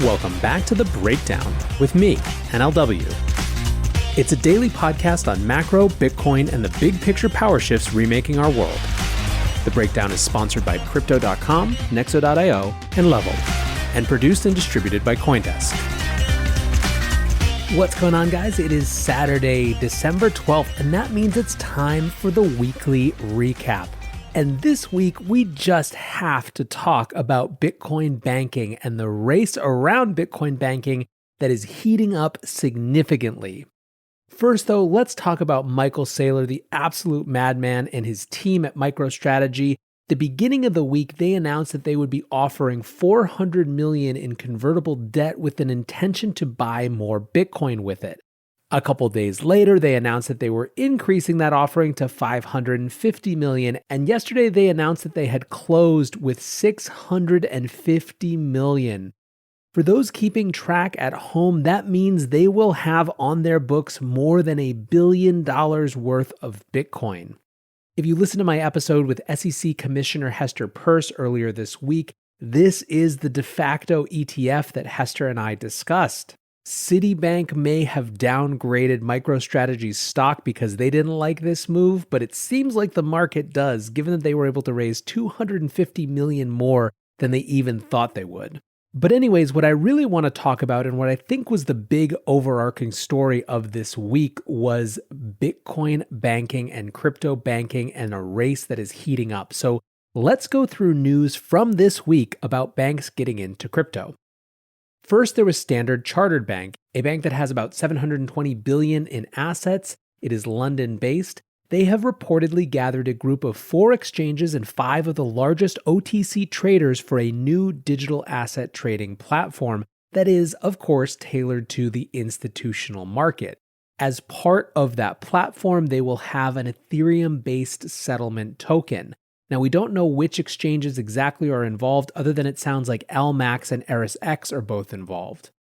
Welcome back to The Breakdown with me, NLW. It's a daily podcast on macro, Bitcoin, and the big picture power shifts remaking our world. The Breakdown is sponsored by Crypto.com, Nexo.io, and Level, and produced and distributed by CoinDesk. What's going on, guys? It is Saturday, December 12th, and that means it's time for the weekly recap. And this week, we just have to talk about Bitcoin banking and the race around Bitcoin banking that is heating up significantly. First, though, let's talk about Michael Saylor, the absolute madman, and his team at MicroStrategy. The beginning of the week, they announced that they would be offering $400 million in convertible debt with an intention to buy more Bitcoin with it. A couple days later, they announced that they were increasing that offering to $550 million, and yesterday they announced that they had closed with $650 million. For those keeping track at home, that means they will have on their books more than $1 billion worth of Bitcoin. If you listen to my episode with SEC Commissioner Hester Peirce earlier this week, this is the de facto ETF that Hester and I discussed. Citibank may have downgraded MicroStrategy's stock because they didn't like this move, but it seems like the market does, given that they were able to raise $250 million more than they even thought they would. But anyways, what I really want to talk about and what I think was the big overarching story of this week was Bitcoin banking and crypto banking and a race that is heating up. So let's go through news from this week about banks getting into crypto. First, there was Chartered Bank, a bank that has about $720 billion in assets. It is London-based. They have reportedly gathered a group of 4 exchanges and 5 of the largest OTC traders for a new digital asset trading platform that is, of course, tailored to the institutional market. As part of that platform, they will have an Ethereum-based settlement token. Now, we don't know which exchanges exactly are involved, other than it sounds like LMAX and ErisX are both involved.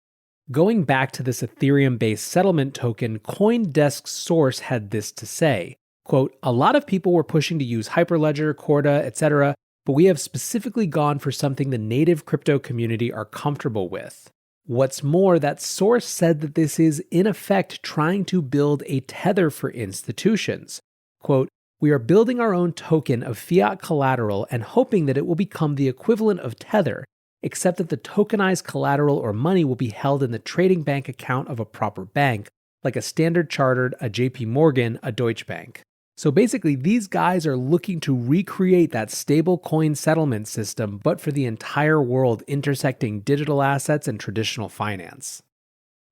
Going back to this Ethereum-based settlement token, CoinDesk's source had this to say, quote, "A lot of people were pushing to use Hyperledger, Corda, etc., but we have specifically gone for something the native crypto community are comfortable with. What's more, that source said that this is, in effect, trying to build a tether for institutions. Quote, we are building our own token of fiat collateral and hoping that it will become the equivalent of Tether, except that the tokenized collateral or money will be held in the trading bank account of a proper bank, like a Standard Chartered, a JP Morgan, a Deutsche Bank. So basically, these guys are looking to recreate that stablecoin settlement system, but for the entire world, intersecting digital assets and traditional finance.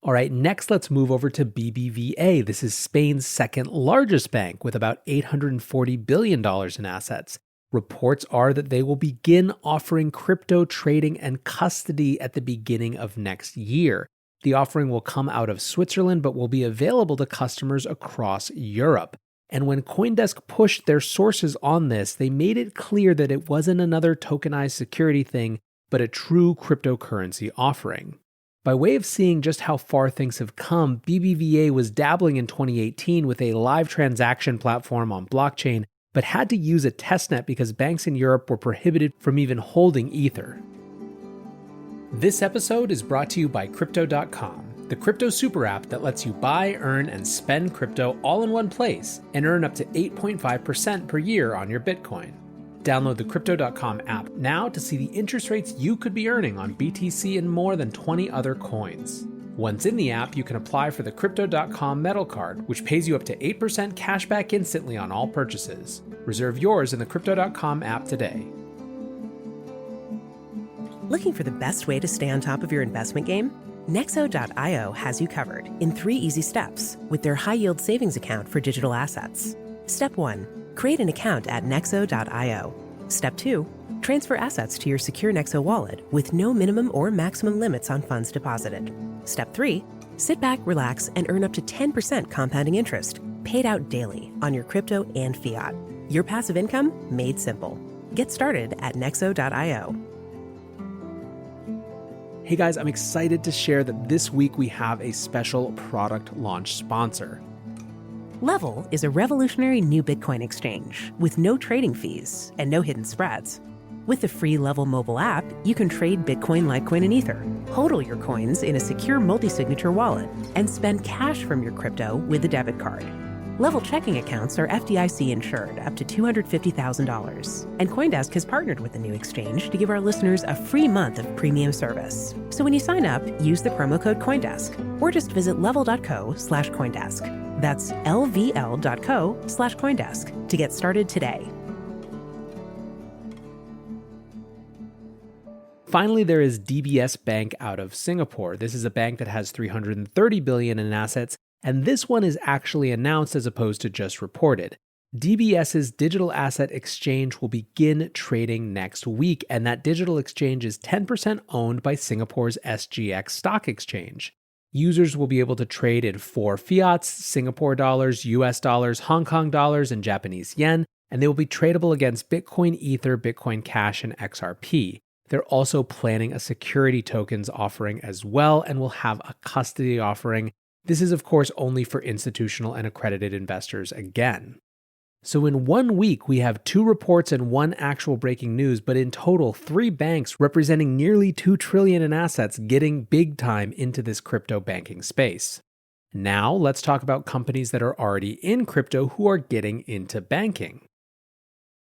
All right, next let's move over to Bbva. This is Spain's second largest bank with about $840 billion in assets. Reports are that they will begin offering crypto trading and custody at the beginning of next year. The offering will come out of Switzerland, but will be available to customers across Europe. And when CoinDesk pushed their sources on this, they made it clear that it wasn't another tokenized security thing, but a true cryptocurrency offering. By way of seeing just how far things have come, Bbva was dabbling in 2018 with a live transaction platform on blockchain, but had to use a testnet because banks in Europe were prohibited from even holding Ether. This episode is brought to you by Crypto.com, the crypto super app that lets you buy, earn, and spend crypto all in one place and earn up to 8.5% per year on your Bitcoin. Download the Crypto.com app now to see the interest rates you could be earning on BTC and more than 20 other coins. Once in the app, you can apply for the Crypto.com Metal Card, which pays you up to 8% cash back instantly on all purchases. Reserve yours in the Crypto.com app today. Looking for the best way to stay on top of your investment game? Nexo.io has you covered in 3 easy steps with their high-yield savings account for digital assets. Step 1. Create an account at Nexo.io. Step 2. Transfer assets to your secure Nexo wallet with no minimum or maximum limits on funds deposited. Step 3. Sit back, relax, and earn up to 10% compounding interest, paid out daily on your crypto and fiat. Your passive income made simple. Get started at Nexo.io. Hey guys, I'm excited to share that this week we have a special product launch sponsor. Level is a revolutionary new Bitcoin exchange with no trading fees and no hidden spreads. With the free Level mobile app, you can trade Bitcoin, Litecoin, and Ether, hodl your coins in a secure multi-signature wallet, and spend cash from your crypto with a debit card. Level checking accounts are FDIC insured up to $250,000. And CoinDesk has partnered with the new exchange to give our listeners a free month of premium service. So when you sign up, use the promo code CoinDesk or just visit level.co/CoinDesk. That's lvl.co/CoinDesk to get started today. Finally, there is DBS Bank out of Singapore. This is a bank that has $330 billion in assets, and this one is actually announced as opposed to just reported. DBS's digital asset exchange will begin trading next week, and that digital exchange is 10% owned by Singapore's SGX stock exchange. Users will be able to trade in 4 fiats, Singapore dollars, US dollars, Hong Kong dollars, and Japanese yen, and they will be tradable against Bitcoin, Ether, Bitcoin Cash, and XRP. They're also planning a security tokens offering as well and will have a custody offering. This is, of course, only for institutional and accredited investors again. So in 1 week, we have 2 reports and 1 actual breaking news, but in total, 3 banks representing nearly $2 trillion in assets getting big time into this crypto banking space. Now, let's talk about companies that are already in crypto who are getting into banking.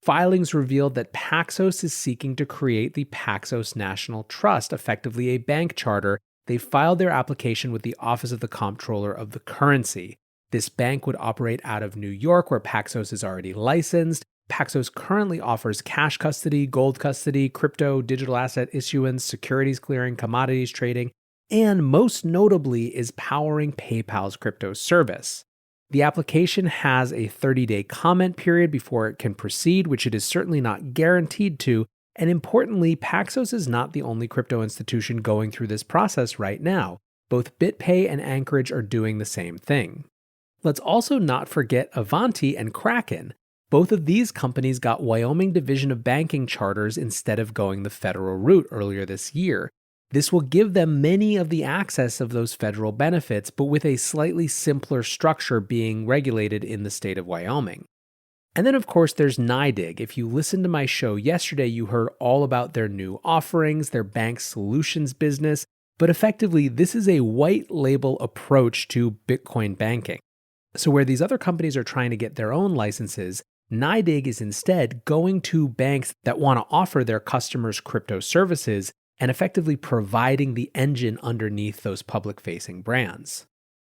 Filings revealed that Paxos is seeking to create the Paxos National Trust, effectively a bank charter. They filed their application with the Office of the Comptroller of the Currency. This bank would operate out of New York, where Paxos is already licensed. Paxos currently offers cash custody, gold custody, crypto, digital asset issuance, securities clearing, commodities trading, and most notably is powering PayPal's crypto service. The application has a 30-day comment period before it can proceed, which it is certainly not guaranteed to. And importantly, Paxos is not the only crypto institution going through this process right now. Both BitPay and Anchorage are doing the same thing. Let's also not forget Avanti and Kraken. Both of these companies got Wyoming Division of Banking charters instead of going the federal route earlier this year. This will give them many of the access of those federal benefits, but with a slightly simpler structure being regulated in the state of Wyoming. And then, of course, there's NYDIG. If you listened to my show yesterday, you heard all about their new offerings, their bank solutions business, but effectively, this is a white label approach to Bitcoin banking. So where these other companies are trying to get their own licenses, NYDIG is instead going to banks that want to offer their customers crypto services and effectively providing the engine underneath those public-facing brands.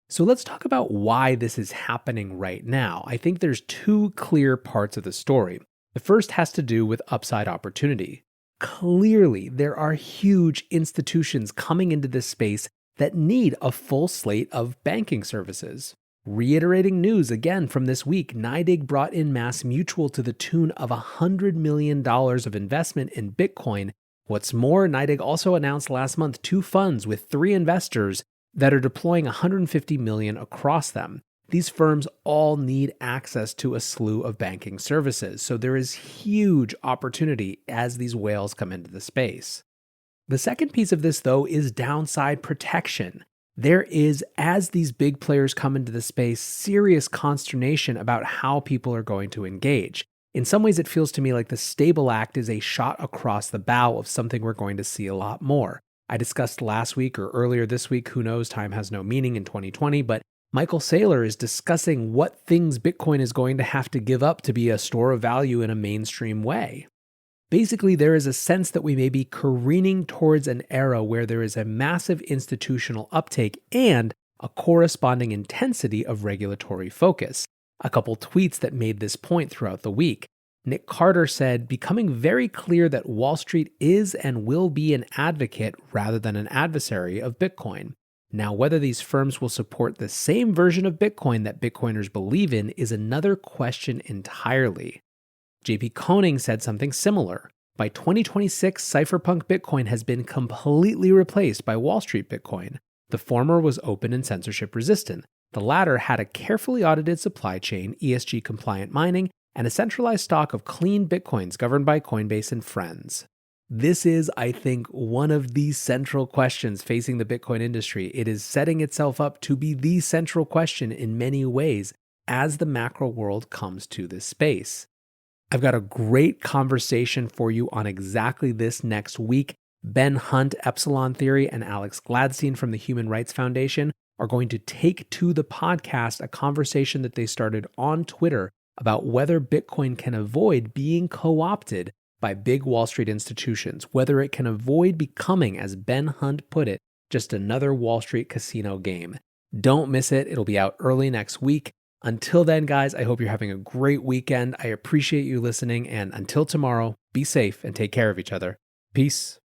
So let's talk about why this is happening right now. I think there's 2 clear parts of the story. The first has to do with upside opportunity. Clearly, there are huge institutions coming into this space that need a full slate of banking services. Reiterating news again from this week, NYDIG brought in MassMutual to the tune of $100 million of investment in Bitcoin. What's more, NYDIG also announced last month 2 funds with 3 investors that are deploying $150 million across them. These firms all need access to a slew of banking services, so there is huge opportunity as these whales come into the space. The second piece of this, though, is downside protection. There is, as these big players come into the space, serious consternation about how people are going to engage. In some ways, it feels to me like the Stable Act is a shot across the bow of something we're going to see a lot more. I discussed last week or earlier this week, who knows, time has no meaning in 2020, but Michael Saylor is discussing what things Bitcoin is going to have to give up to be a store of value in a mainstream way. Basically, there is a sense that we may be careening towards an era where there is a massive institutional uptake and a corresponding intensity of regulatory focus. A couple tweets that made this point throughout the week. Nick Carter said, becoming very clear that Wall Street is and will be an advocate rather than an adversary of Bitcoin. Now, whether these firms will support the same version of Bitcoin that Bitcoiners believe in is another question entirely. JP Koning said something similar. By 2026, cypherpunk Bitcoin has been completely replaced by Wall Street Bitcoin. The former was open and censorship resistant. The latter had a carefully audited supply chain, ESG-compliant mining, and a centralized stock of clean Bitcoins governed by Coinbase and friends. This is, I think, one of the central questions facing the Bitcoin industry. It is setting itself up to be the central question in many ways as the macro world comes to this space. I've got a great conversation for you on exactly this next week. Ben Hunt, Epsilon Theory, and Alex Gladstein from the Human Rights Foundation are going to take to the podcast a conversation that they started on Twitter about whether Bitcoin can avoid being co-opted by big Wall Street institutions, whether it can avoid becoming, as Ben Hunt put it, just another Wall Street casino game. Don't miss it. It'll be out early next week. Until then, guys, I hope you're having a great weekend. I appreciate you listening. And until tomorrow, be safe and take care of each other. Peace.